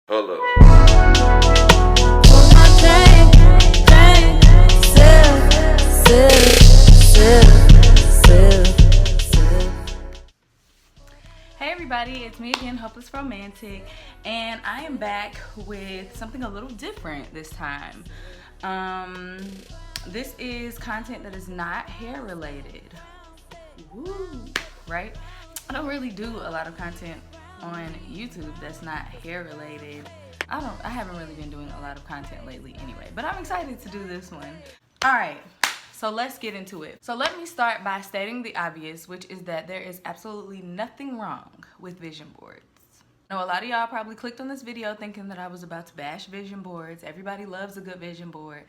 Hold up. Hey everybody, it's me again, Hopeless Romantic, and I am back with something a little different this time. This is content that is not hair related. Woo, right? I don't really do a lot of content on YouTube that's not hair related. I haven't really been doing a lot of content lately anyway, but I'm excited to do this one. All right. So let's get into it. So let me start by stating the obvious, which is that there is absolutely nothing wrong with vision boards. Now, a lot of y'all probably clicked on this video thinking that I was about to bash vision boards. Everybody loves a good vision board,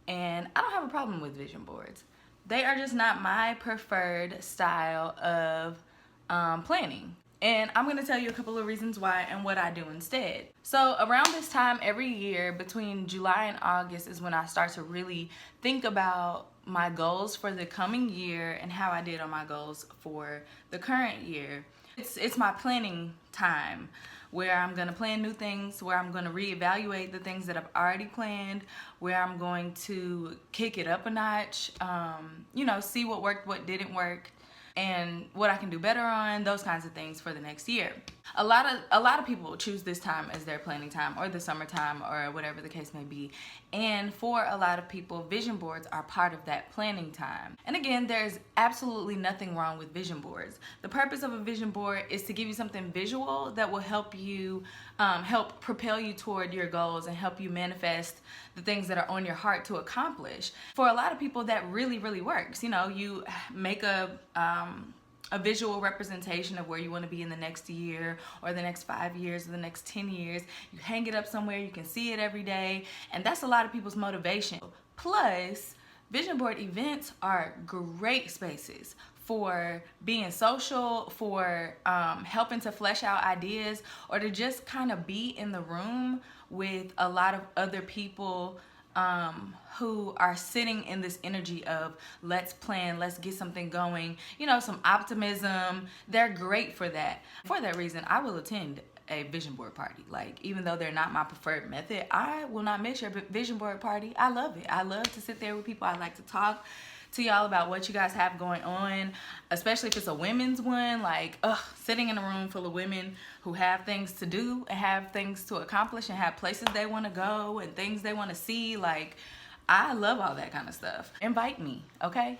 and I don't have a problem with vision boards. They are just not my preferred style of planning. And I'm gonna tell you a couple of reasons why and what I do instead. So around this time every year, between July and August, is when I start to really think about my goals for the coming year and how I did on my goals for the current year. It's my planning time where I'm gonna plan new things, where I'm gonna reevaluate the things that I've already planned, where I'm going to kick it up a notch, see what worked, what didn't work, and what I can do better on, those kinds of things for the next year. A lot of people choose this time as their planning time, or the summertime, or whatever the case may be. And for a lot of people, vision boards are part of that planning time. And again, there's absolutely nothing wrong with vision boards. The purpose of a vision board is to give you something visual that will help you, help propel you toward your goals and help you manifest the things that are on your heart to accomplish. For a lot of people, that really, really works. You make a visual representation of where you want to be in the next year, or the next 5 years, or the next 10 years. You hang it up somewhere, you can see it every day, and that's a lot of people's motivation. Plus, vision board events are great spaces for being social, for helping to flesh out ideas, or to just kind of be in the room with a lot of other people who are sitting in this energy of let's plan, let's get something going, some optimism. They're great for that. For that reason, I will attend a vision board party. Like, even though they're not my preferred method, I will not miss your vision board party. I love it. I love to sit there with people. I like to talk to y'all about what you guys have going on, especially if it's a women's one. Like, sitting in a room full of women who have things to do and have things to accomplish and have places they want to go and things they want to see. Like, I love all that kind of stuff. Invite me, okay?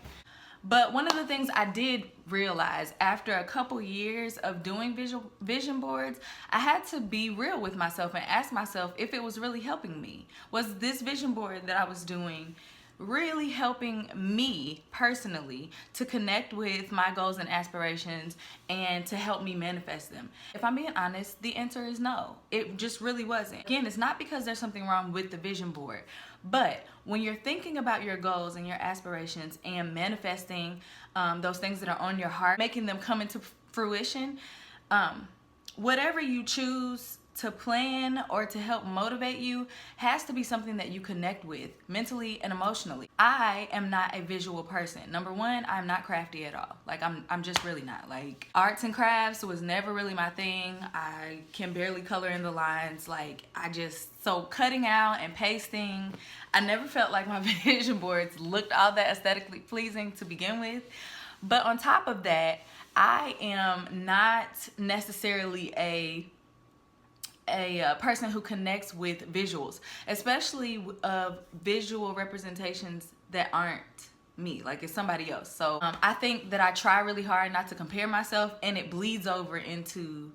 But one of the things I did realize after a couple years of doing vision boards, I had to be real with myself and ask myself if it was really helping me. Was this vision board that I was doing really helping me personally to connect with my goals and aspirations and to help me manifest them? If I'm being honest, the answer is no. It just really wasn't. Again, it's not because there's something wrong with the vision board, but when you're thinking about your goals and your aspirations and manifesting those things that are on your heart, making them come into fruition, whatever you choose to plan or to help motivate you has to be something that you connect with mentally and emotionally. I am not a visual person. Number one, I'm not crafty at all. Like, I'm just really not. Like, arts and crafts was never really my thing. I can barely color in the lines. Like, so cutting out and pasting, I never felt like my vision boards looked all that aesthetically pleasing to begin with. But on top of that, I am not necessarily a person who connects with visuals, especially of visual representations that aren't me, like it's somebody else. So I think that I try really hard not to compare myself, and it bleeds over into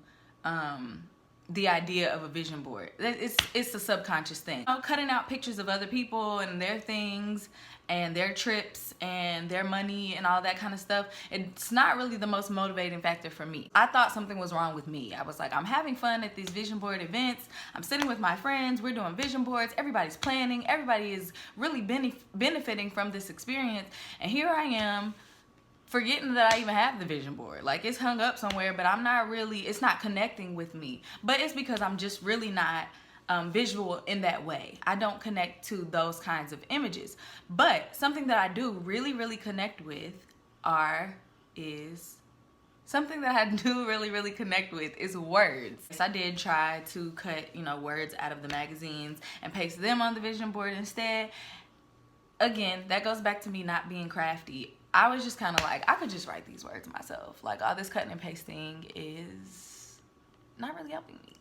the idea of a vision board. It's a subconscious thing. Cutting out pictures of other people and their things and their trips and their money and all that kind of stuff, it's not really the most motivating factor for me. I thought something was wrong with me. I was like, I'm having fun at these vision board events. I'm sitting with my friends. We're doing vision boards. Everybody's planning. Everybody is really benefiting from this experience. And here I am, forgetting that I even have the vision board. Like, it's hung up somewhere, but it's not connecting with me. But it's because I'm just really not visual in that way. I don't connect to those kinds of images. But something that I do really, really connect with is something that I do really connect with is words. So I did try to cut, you know, words out of the magazines and paste them on the vision board instead. Again, that goes back to me not being crafty. I was just kind of like, I could just write these words myself. Like, all this cutting and pasting is not really helping me.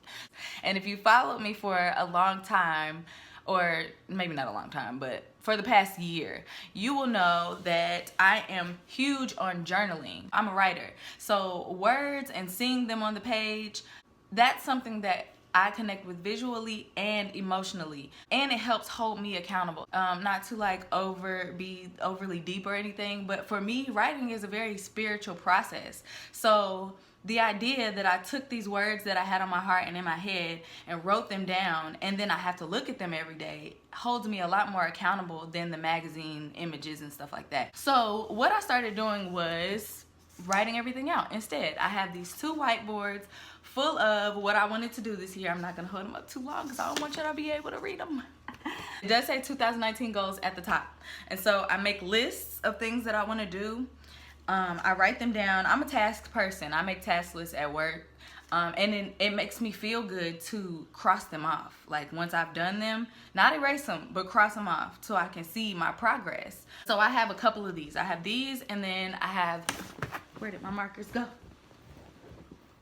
And if you followed me for a long time, or maybe not a long time, but for the past year, you will know that I am huge on journaling. I'm a writer. So words and seeing them on the page, that's something that I connect with visually and emotionally, and it helps hold me accountable. Not to like be overly deep or anything, but for me, writing is a very spiritual process. So the idea that I took these words that I had on my heart and in my head and wrote them down, and then I have to look at them every day, holds me a lot more accountable than the magazine images and stuff like that. So what I started doing was writing everything out instead. I have these 2 whiteboards full of what I wanted to do this year. I'm not gonna hold them up too long because I don't want you to be able to read them. It does say 2019 goals at the top. And so I make lists of things that I wanna do. I write them down. I'm a task person. I make task lists at work. And it makes me feel good to cross them off. Like, once I've done them, not erase them, but cross them off so I can see my progress. So I have a couple of these. I have these, and then I have, where did my markers go?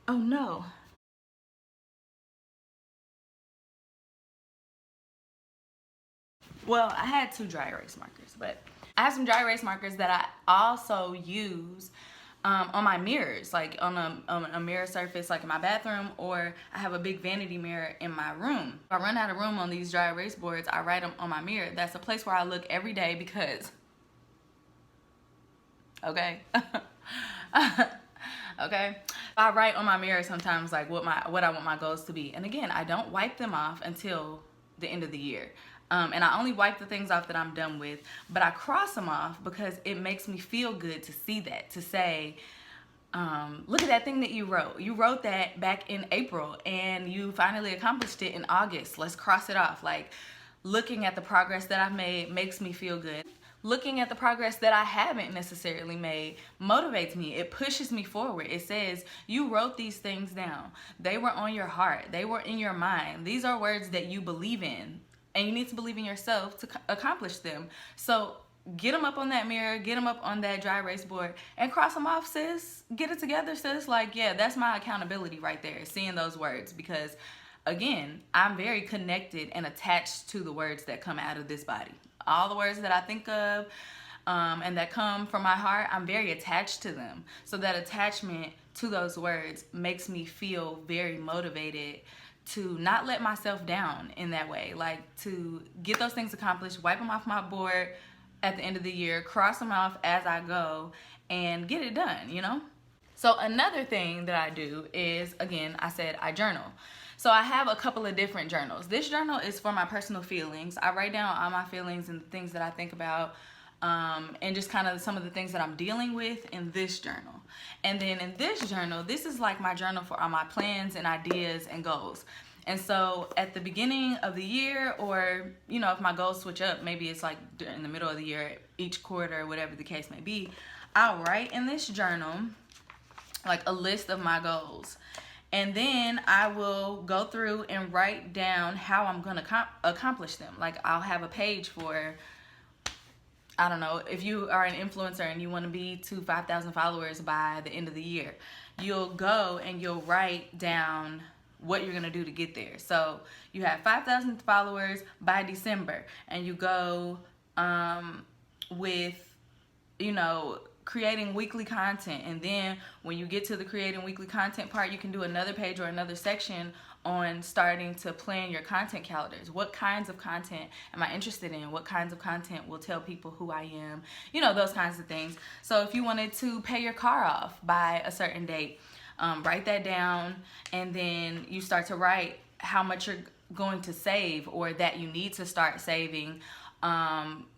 Oh no. Well, I had 2 dry erase markers, but I have some dry erase markers that I also use on my mirrors, like on a mirror surface, like in my bathroom, or I have a big vanity mirror in my room. If I run out of room on these dry erase boards, I write them on my mirror. That's a place where I look every day because, okay, okay. I write on my mirror sometimes like what I want my goals to be, and again, I don't wipe them off until the end of the year. And I only wipe the things off that I'm done with, but I cross them off because it makes me feel good to see that, to say, look at that thing that you wrote. You wrote that back in April and you finally accomplished it in August. Let's cross it off. Like, looking at the progress that I've made makes me feel good. Looking at the progress that I haven't necessarily made motivates me. It pushes me forward. It says, you wrote these things down. They were on your heart. They were in your mind. These are words that you believe in. And you need to believe in yourself to accomplish them. So get them up on that mirror, get them up on that dry erase board, and cross them off, sis. Get it together, sis. Like, yeah, that's my accountability right there, seeing those words. Because, again, I'm very connected and attached to the words that come out of this body. All the words that I think of and that come from my heart, I'm very attached to them. So that attachment to those words makes me feel very motivated to not let myself down in that way, like to get those things accomplished, wipe them off my board at the end of the year, cross them off as I go, and get it done, you know? So another thing that I do is, again, I said I journal. So I have a couple of different journals. This journal is for my personal feelings. I write down all my feelings and things that I think about, and just kind of some of the things that I'm dealing with in this journal. And then in this journal, this is like my journal for all my plans and ideas and goals. And so at the beginning of the year, or, you know, if my goals switch up, maybe it's like in the middle of the year, each quarter, whatever the case may be, I'll write in this journal like a list of my goals. And then I will go through and write down how I'm going to accomplish them. Like, I'll have a page for, I don't know, if you are an influencer and you want to be to 5,000 followers by the end of the year, you'll go and you'll write down what you're going to do to get there. So you have 5,000 followers by December, and you go with, you know, creating weekly content. And then when you get to the creating weekly content part, you can do another page or another section on starting to plan your content calendars. What kinds of content am I interested in? What kinds of content will tell people who I am? You know, those kinds of things. So if you wanted to pay your car off by a certain date, write that down, and then you start to write how much you're going to save, or that you need to start saving,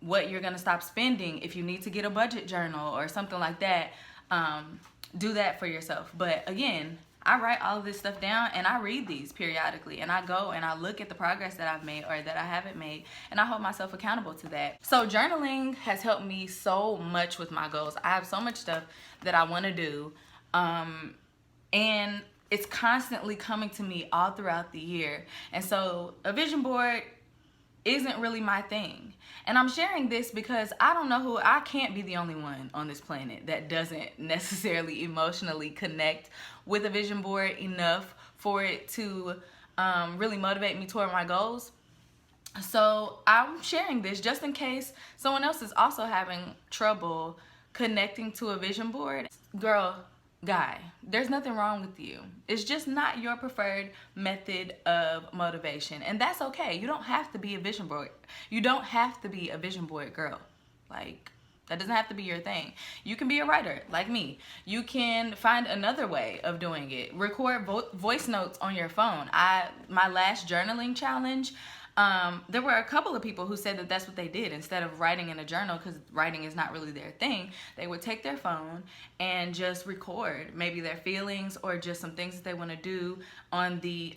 what you're going to stop spending. If you need to get a budget journal or something like that, do that for yourself. But again, I write all of this stuff down, and I read these periodically, and I go and I look at the progress that I've made or that I haven't made, and I hold myself accountable to that. So journaling has helped me so much with my goals. I have so much stuff that I want to do, And it's constantly coming to me all throughout the year. And so a vision board isn't really my thing. And I'm sharing this because I can't be the only one on this planet that doesn't necessarily emotionally connect with a vision board enough for it to really motivate me toward my goals. So I'm sharing this just in case someone else is also having trouble connecting to a vision board. Girl, guy, there's nothing wrong with you. It's just not your preferred method of motivation, and that's okay. You don't have to be a vision board. You don't have to be a vision board girl. Like, that doesn't have to be your thing. You can be a writer like me. You can find another way of doing it. Record voice notes on your phone. My last journaling challenge, there were a couple of people who said that that's what they did. Instead of writing in a journal, because writing is not really their thing, they would take their phone and just record maybe their feelings or just some things that they want to do on the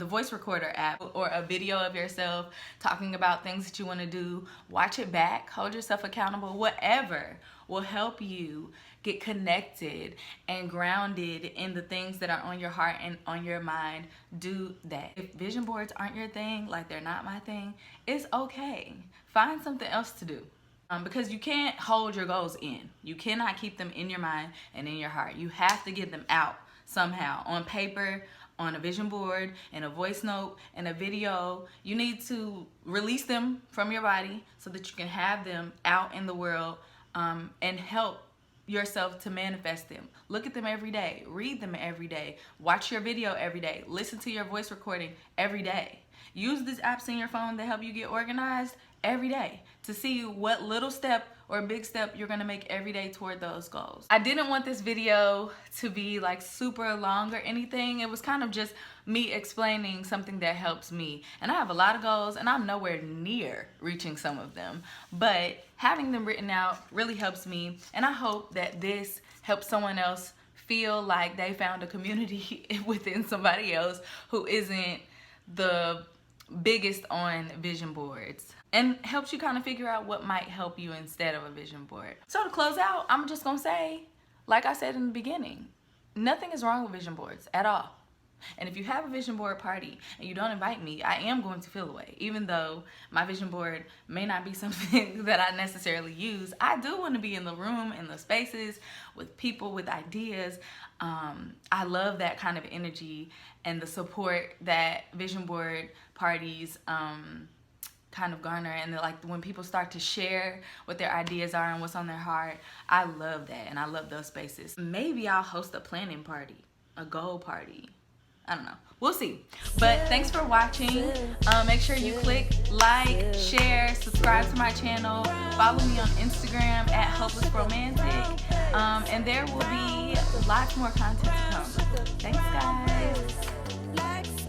voice recorder app, or a video of yourself talking about things that you want to do. Watch it back, hold yourself accountable, whatever will help you get connected and grounded in the things that are on your heart and on your mind. Do that. If vision boards aren't your thing, like they're not my thing, it's okay. Find something else to do. Because you can't hold your goals in. You cannot keep them in your mind and in your heart. You have to get them out somehow, on paper, on a vision board, in a voice note, in a video. You need to release them from your body so that you can have them out in the world, and help yourself to manifest them. Look at them every day, read them every day, watch your video every day, listen to your voice recording every day. Use these apps in your phone that help you get organized every day to see what little step or big step you're gonna make every day toward those goals. I didn't want this video to be like super long or anything. It was kind of just me explaining something that helps me. And I have a lot of goals and I'm nowhere near reaching some of them, but having them written out really helps me. And I hope that this helps someone else feel like they found a community within somebody else who isn't the biggest on vision boards, and helps you kind of figure out what might help you instead of a vision board. So to close out, I'm just gonna say, like I said in the beginning, nothing is wrong with vision boards at all. And if you have a vision board party and you don't invite me, I am going to feel away. Even though my vision board may not be something that I necessarily use, I do want to be in the room, in the spaces, with people, with ideas. I love that kind of energy and the support that vision board parties kind of garner, and like when people start to share what their ideas are and what's on their heart. I love that, and I love those spaces. Maybe I'll host a planning party, a goal party. I don't know. We'll see. But thanks for watching. Make sure you click like, share, subscribe to my channel. Follow me on Instagram @HopelessRomantic. And there will be lots more content to come. Thanks, guys.